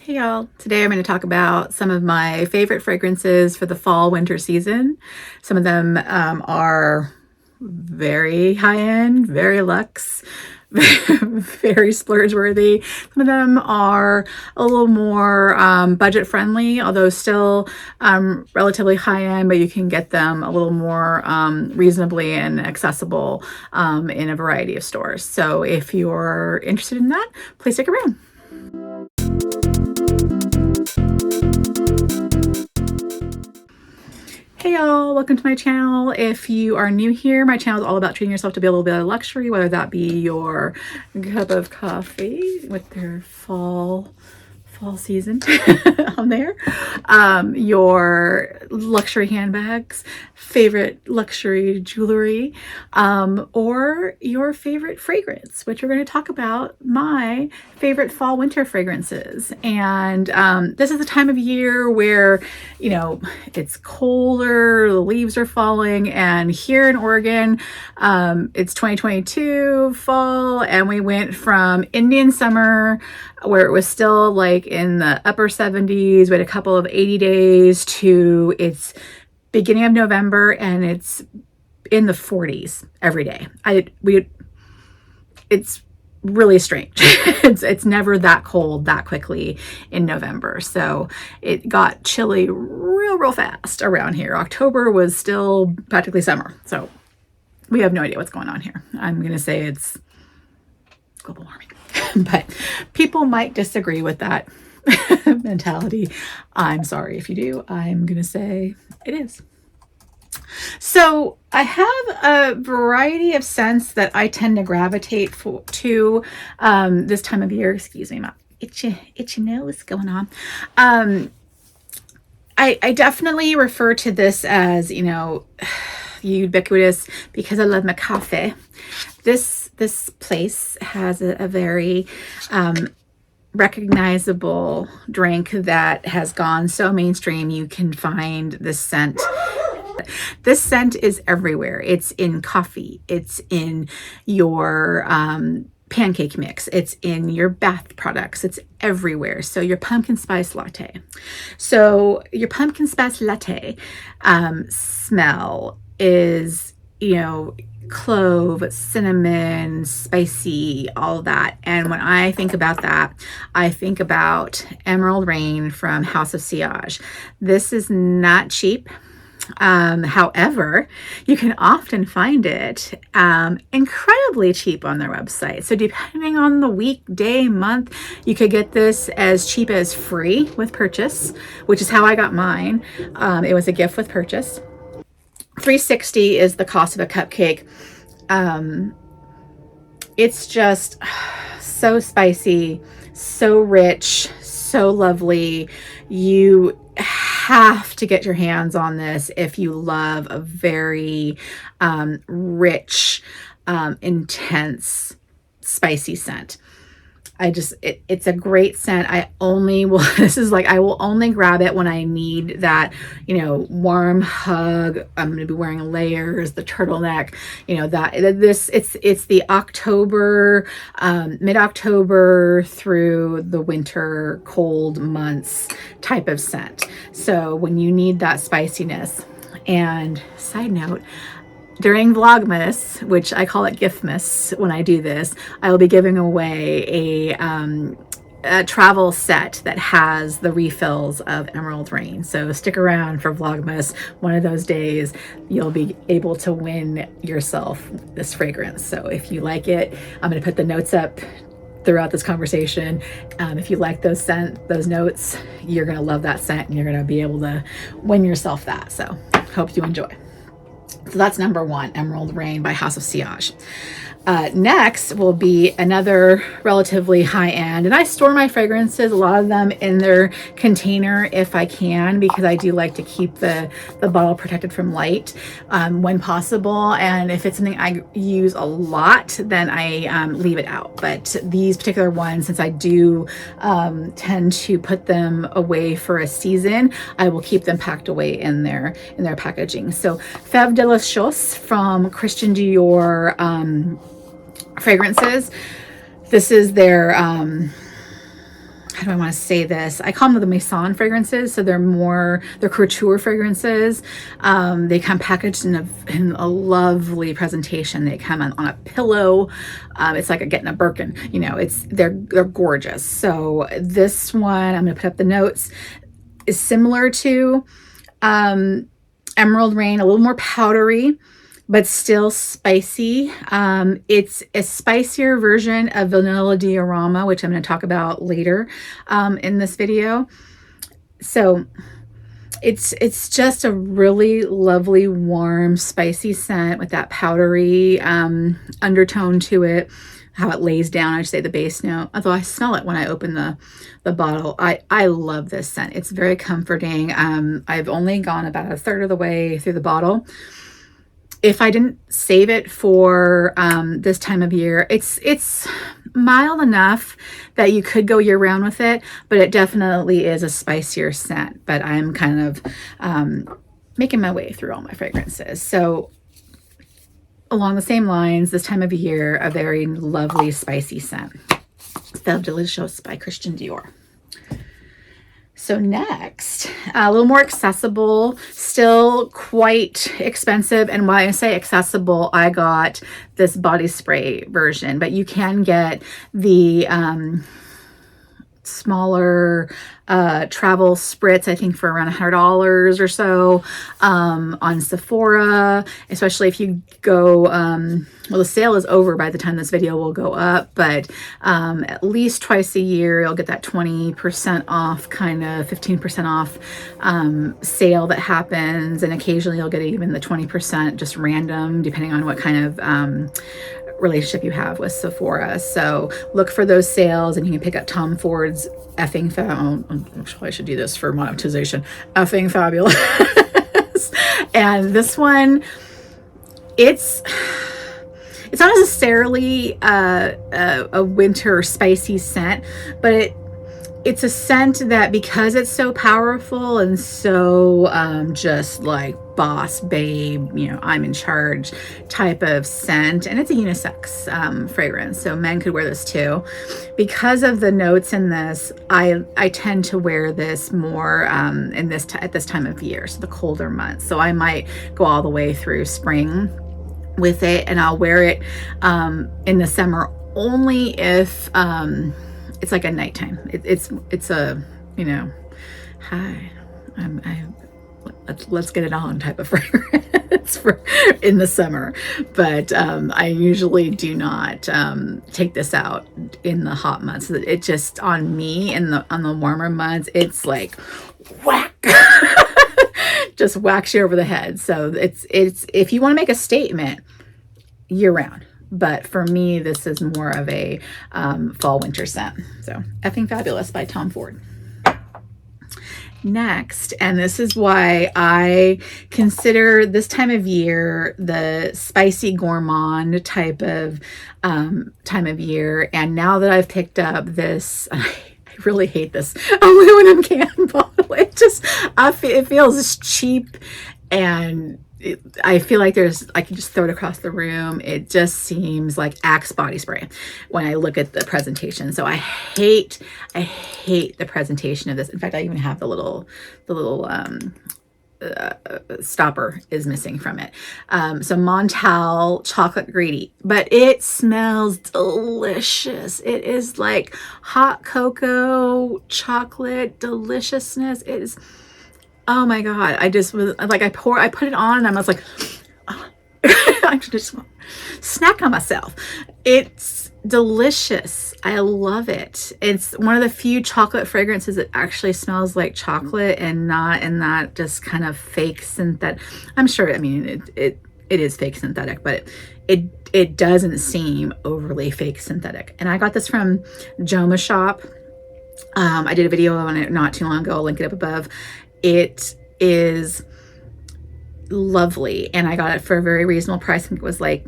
Hey y'all, today I'm going to talk about some of my favorite fragrances for the fall winter season. Some of them are very high-end, very luxe, very splurge worthy. Some of them are a little more budget friendly, although still relatively high-end, but you can get them a little more reasonably and accessible in a variety of stores. So if you're interested in that, please stick around. Hey y'all, welcome to my channel. If you are new here, my channel is all about treating yourself to be a little bit of luxury, whether that be your cup of coffee with their fall season on there, your luxury handbags, favorite luxury jewelry, or your favorite fragrance, which we're going to talk about my favorite fall winter fragrances. And this is the time of year where, you know, it's colder, the leaves are falling, and here in Oregon, it's 2022 fall, and we went from Indian summer where it was still like in the upper 70s, we had a couple of 80 days, to it's beginning of November and it's in the 40s every day. It's really strange. it's never that cold that quickly in November. So it got chilly real fast around here. October was still practically summer. So we have no idea what's going on here. I'm going to say it's global warming. But people might disagree with that mentality. I'm sorry if you do. I'm going to say it is. So I have a variety of scents that I tend to gravitate to this time of year. Excuse me, my itchy nose going on. I definitely refer to this as, you know, ubiquitous because I love my coffee. This place has a very recognizable drink that has gone so mainstream. You can find this scent. This scent is everywhere. It's in coffee. It's in your pancake mix. It's in your bath products. It's everywhere. So your pumpkin spice latte. So your pumpkin spice latte smell is, you know, clove, cinnamon, spicy, all of that. And when I think about that, I think about Emerald Reign from House of Sillage. This is not cheap. However, you can often find it incredibly cheap on their website. So depending on the week, day, month, you could get this as cheap as free with purchase, which is how I got mine. It was a gift with purchase. $3.60 is the cost of a cupcake. It's just so spicy, so rich, so lovely. You have to get your hands on this if you love a very rich, intense, spicy scent. It's a great scent. I will only grab it when I need that, you know, warm hug. I'm going to be wearing layers, the turtleneck, you know, it's the October, mid-October through the winter cold months type of scent. So when you need that spiciness. And side note, during Vlogmas, which I call it Giftmas when I do this, I will be giving away a travel set that has the refills of Emerald Reign. So stick around for Vlogmas. One of those days, you'll be able to win yourself this fragrance. So if you like it, I'm going to put the notes up throughout this conversation. If you like those notes, you're going to love that scent and you're going to be able to win yourself that. So hope you enjoy. So that's number one, Emerald Reign by House of Sillage. Next will be another relatively high-end, and I store my fragrances, a lot of them in their container if I can, because I do like to keep the bottle protected from light when possible. And if it's something I use a lot, then I leave it out. But these particular ones, since I do tend to put them away for a season, I will keep them packed away in their packaging. So FÈVE DÉLICIEUSE from Christian Dior fragrances. This is their how do I want to say this? I call them the Maison fragrances. So they're couture fragrances. They come packaged in a lovely presentation. They come on a pillow. It's like getting a Birkin, you know, they're gorgeous. So this one, I'm going to put up the notes, is similar to Emerald Reign, a little more powdery, but still spicy. It's a spicier version of Vanilla Diorama, which I'm going to talk about later in this video. So it's just a really lovely, warm, spicy scent with that powdery undertone to it. How it lays down, I'd say the base note. Although I smell it when I open the bottle. I love this scent. It's very comforting. I've only gone about a third of the way through the bottle. If I didn't save it for this time of year, it's mild enough that you could go year round with it, but it definitely is a spicier scent. But I'm kind of making my way through all my fragrances. So along the same lines, this time of year, a very lovely spicy scent. FÈVE Délicieuses by Christian Dior. So next, a little more accessible, still quite expensive. And when I say accessible, I got this body spray version, but you can get the smaller travel spritz, I think for around $100 or so on Sephora, especially if you go, well, the sale is over by the time this video will go up, but at least twice a year, you'll get that 20% off, kind of 15% off sale that happens. And occasionally you'll get even the 20% just random, depending on what kind of relationship you have with Sephora. So look for those sales, and you can pick up Tom Ford's effing I should do this for monetization. Effing fabulous. And this one, it's not necessarily a winter spicy scent, but it's a scent that, because it's so powerful and so just like boss babe, you know, I'm in charge type of scent, and it's a unisex fragrance, so men could wear this too. Because of the notes in this, I tend to wear this more at this time of year, so the colder months. So I might go all the way through spring with it, and I'll wear it in the summer only if it's like a nighttime. It's a, you know, hi, let's get it on type of fragrance for in the summer. But I usually do not take this out in the hot months. It just, on me, on the warmer months, it's like whack, just whacks you over the head. So it's if you want to make a statement year round. But for me, this is more of a fall winter scent. So Effing Fabulous by Tom Ford. Next, and this is why I consider this time of year the spicy gourmand type of time of year. And now that I've picked up this, I really hate this aluminum can bottle. It feels cheap, and I feel like I can just throw it across the room. It just seems like Axe body spray when I look at the presentation. So I hate the presentation of this. In fact, I even have the little stopper is missing from it. So Montal chocolate greedy, but it smells delicious. It is like hot cocoa chocolate deliciousness. It is, oh my God. I just was like, I put it on and I was like, oh. I just snack on myself. It's delicious. I love it. It's one of the few chocolate fragrances that actually smells like chocolate and not in that just kind of fake synthetic. I'm sure, I mean, it is fake synthetic, but it doesn't seem overly fake synthetic. And I got this from Joma Shop. I did a video on it not too long ago. I'll link it up above. It is lovely, and I got it for a very reasonable price. I think it was like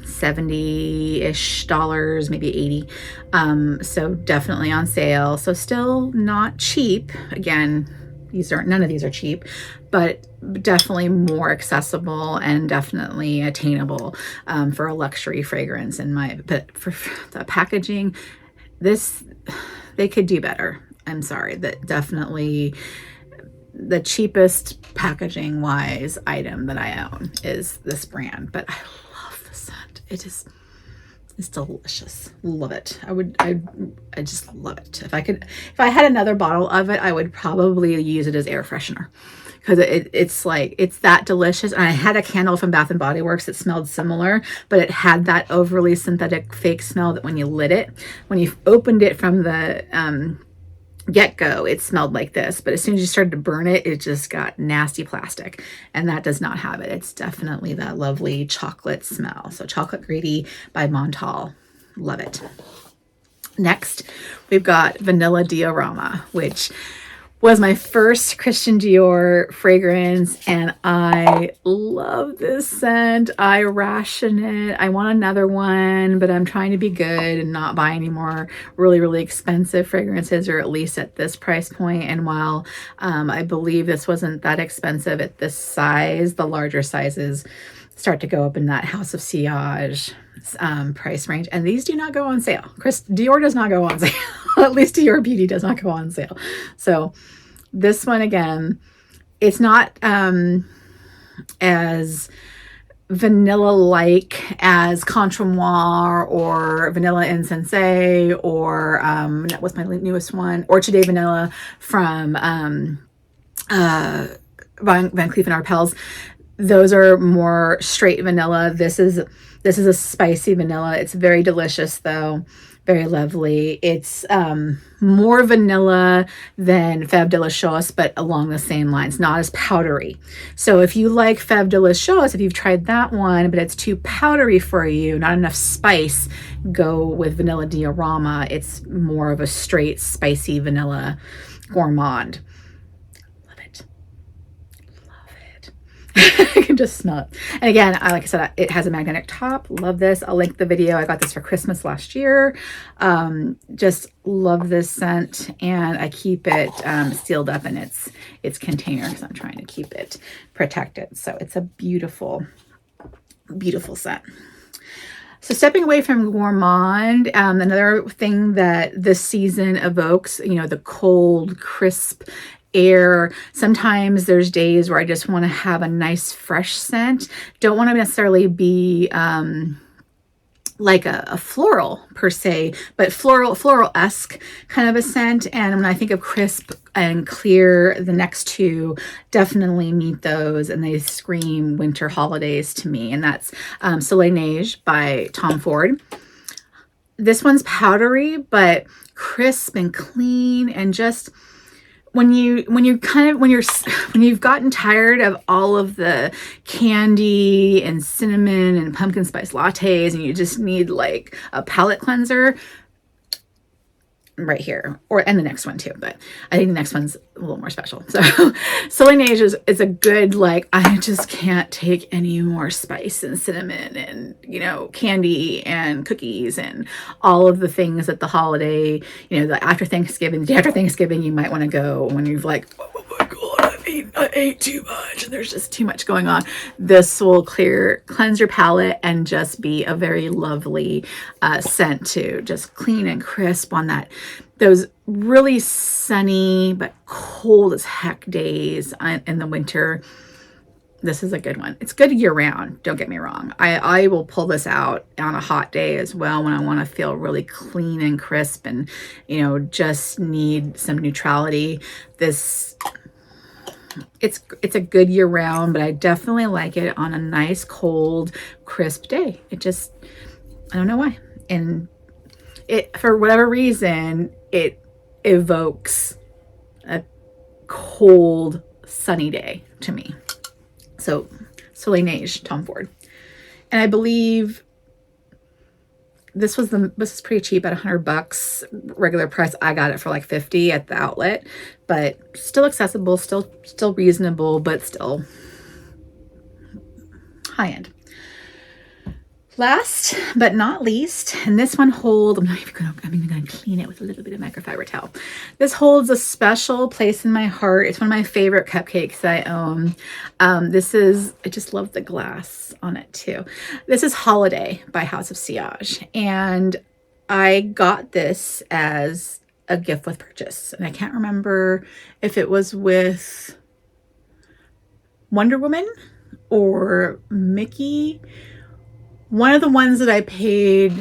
$70-ish, maybe $80. So definitely on sale. So still not cheap. Again, none of these are cheap, but definitely more accessible and definitely attainable for a luxury fragrance. But for the packaging, this they could do better. I'm sorry. That definitely the cheapest packaging wise item that I own is this brand, but I love the scent. It's delicious. Love it. I just love it. If I had another bottle of it, I would probably use it as air freshener, because it's like, it's that delicious. And I had a candle from Bath and Body Works that smelled similar, but it had that overly synthetic fake smell that when you lit it, when you opened it from the get-go, it smelled like this, but as soon as you started to burn it, it just got nasty plastic, and that does not have it. It's definitely that lovely chocolate smell. So Chocolate Greedy by Montal. Love it. Next, we've got Vanilla Diorama, which was my first Christian Dior fragrance, and I love this scent. I ration it. I want another one, but I'm trying to be good and not buy any more really, really expensive fragrances, or at least at this price point. And while I believe this wasn't that expensive at this size, the larger sizes start to go up in that House of Sillage price range, and these do not go on sale. Dior does not go on sale. At least Dior Beauty does not go on sale. So this one, again, it's not as vanilla-like as Contre Moi or Vanilla Insensé, or what's my newest one, Orchidee Vanilla from Van Cleef & Arpels. Those are more straight vanilla. This is a spicy vanilla. It's very delicious though. Very lovely. It's more vanilla than FÈVE Délicieuses, but along the same lines, not as powdery. So if you like FÈVE Délicieuses, if you've tried that one, but it's too powdery for you, not enough spice, go with Vanilla Diorama. It's more of a straight, spicy vanilla gourmand. I can just smell it. And again, like I said, it has a magnetic top. Love this. I'll link the video. I got this for Christmas last year. Just love this scent, and I keep it sealed up in its container because I'm trying to keep it protected. So it's a beautiful, beautiful scent. So stepping away from gourmand, another thing that this season evokes, the cold, crisp air. Sometimes there's days where I just want to have a nice fresh scent. Don't want to necessarily be like a floral per se, but floral-esque kind of a scent. And when I think of crisp and clear, the next two definitely meet those, and they scream winter holidays to me. And that's Soleil Neige by Tom Ford. This one's powdery, but crisp and clean, and just when you've gotten tired of all of the candy and cinnamon and pumpkin spice lattes, and you just need like a palate cleanser, right here, and the next one too, but I think the next one's a little more special. So Soleil Neige is a good, like, I just can't take any more spice and cinnamon and candy and cookies and all of the things that the holiday, after Thanksgiving, the day after Thanksgiving, you might want to go when you've like, oh my god, I ate too much and there's just too much going on. This will cleanse your palate and just be a very lovely scent to just clean and crisp on those really sunny but cold as heck days in the winter. This is a good one. It's good year round, don't get me wrong. I will pull this out on a hot day as well when I want to feel really clean and crisp and just need some neutrality. It's a good year round, but I definitely like it on a nice cold crisp day. I don't know why, and it, for whatever reason, it evokes a cold sunny day to me. So Soleil Neige, Tom Ford. And I believe this is pretty cheap at $100 regular price. I got it for like 50 at the outlet, but still accessible, still reasonable, but still high end. Last but not least, and this one holds, I'm even going to clean it with a little bit of microfiber towel. This holds a special place in my heart. It's one of my favorite cupcakes that I own. I just love the glass on it too. This is Holiday by House of Sillage. And I got this as a gift with purchase. And I can't remember if it was with Wonder Woman or Mickey. One of the ones that I paid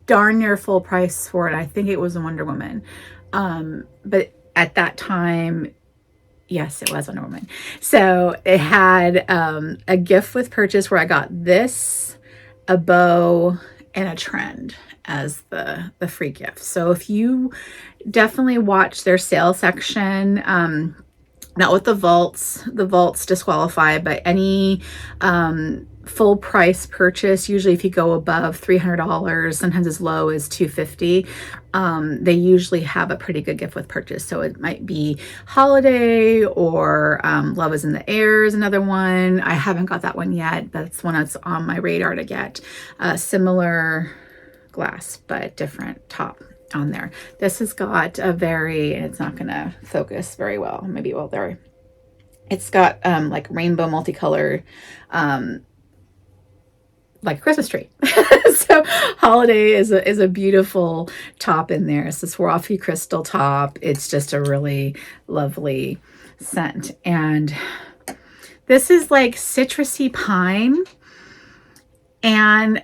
darn near full price for it. I think it was a Wonder Woman. But at that time, yes, it was Wonder Woman. So it had a gift with purchase where I got this, a bow, and a trend as the free gift. So if you definitely watch their sale section, not with the vaults disqualify, but any full price purchase, usually if you go above $300, sometimes as low as $250, they usually have a pretty good gift with purchase. So it might be holiday, or Love is in the Air is another one. I haven't got that one yet. That's one that's on my radar to get. Similar glass, but different top on there. This has got a very, and it's not gonna focus very well. Maybe it will there. It's got like rainbow multicolored, like a Christmas tree. So holiday is a beautiful top in there. It's a Swarovski crystal top. It's just a really lovely scent. And this is like citrusy pine. And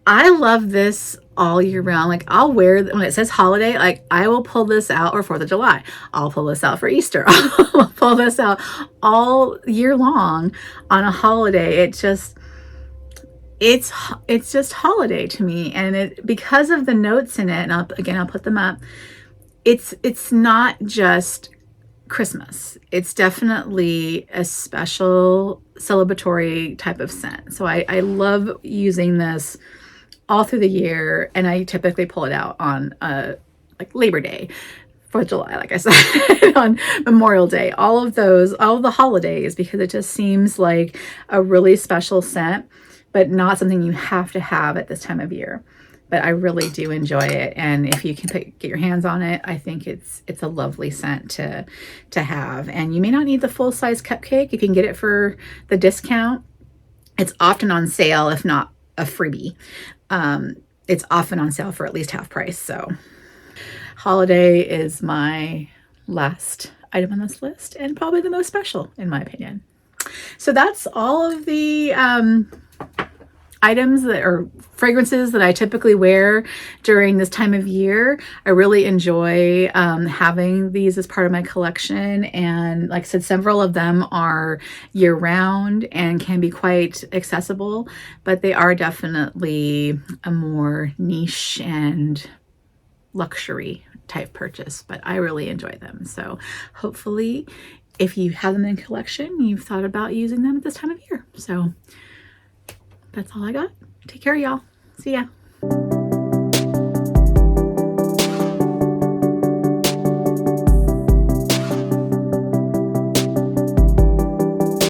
I love this all year round. Like I'll wear, when it says holiday, like I will pull this out, or 4th of July. I'll pull this out for Easter. I'll pull this out all year long on a holiday. It's just holiday to me. And it, because of the notes in it, and I'll put them up. It's not just Christmas. It's definitely a special celebratory type of scent. So I love using this all through the year, and I typically pull it out on like Labor Day, 4th of July, like I said, on Memorial Day, all of the holidays, because it just seems like a really special scent, but not something you have to have at this time of year. But I really do enjoy it, and if you can get your hands on it, I think it's a lovely scent to have. And you may not need the full-size cupcake if you can get it for the discount. It's often on sale, if not a freebie. It's often on sale for at least half price. So holiday is my last item on this list, and probably the most special in my opinion. So that's all of the items that are fragrances that I typically wear during this time of year. I really enjoy having these as part of my collection, and like I said, several of them are year-round and can be quite accessible, but they are definitely a more niche and luxury type purchase, but I really enjoy them. So hopefully if you have them in collection, you've thought about using them at this time of year. So that's all I got. Take care, y'all. See ya.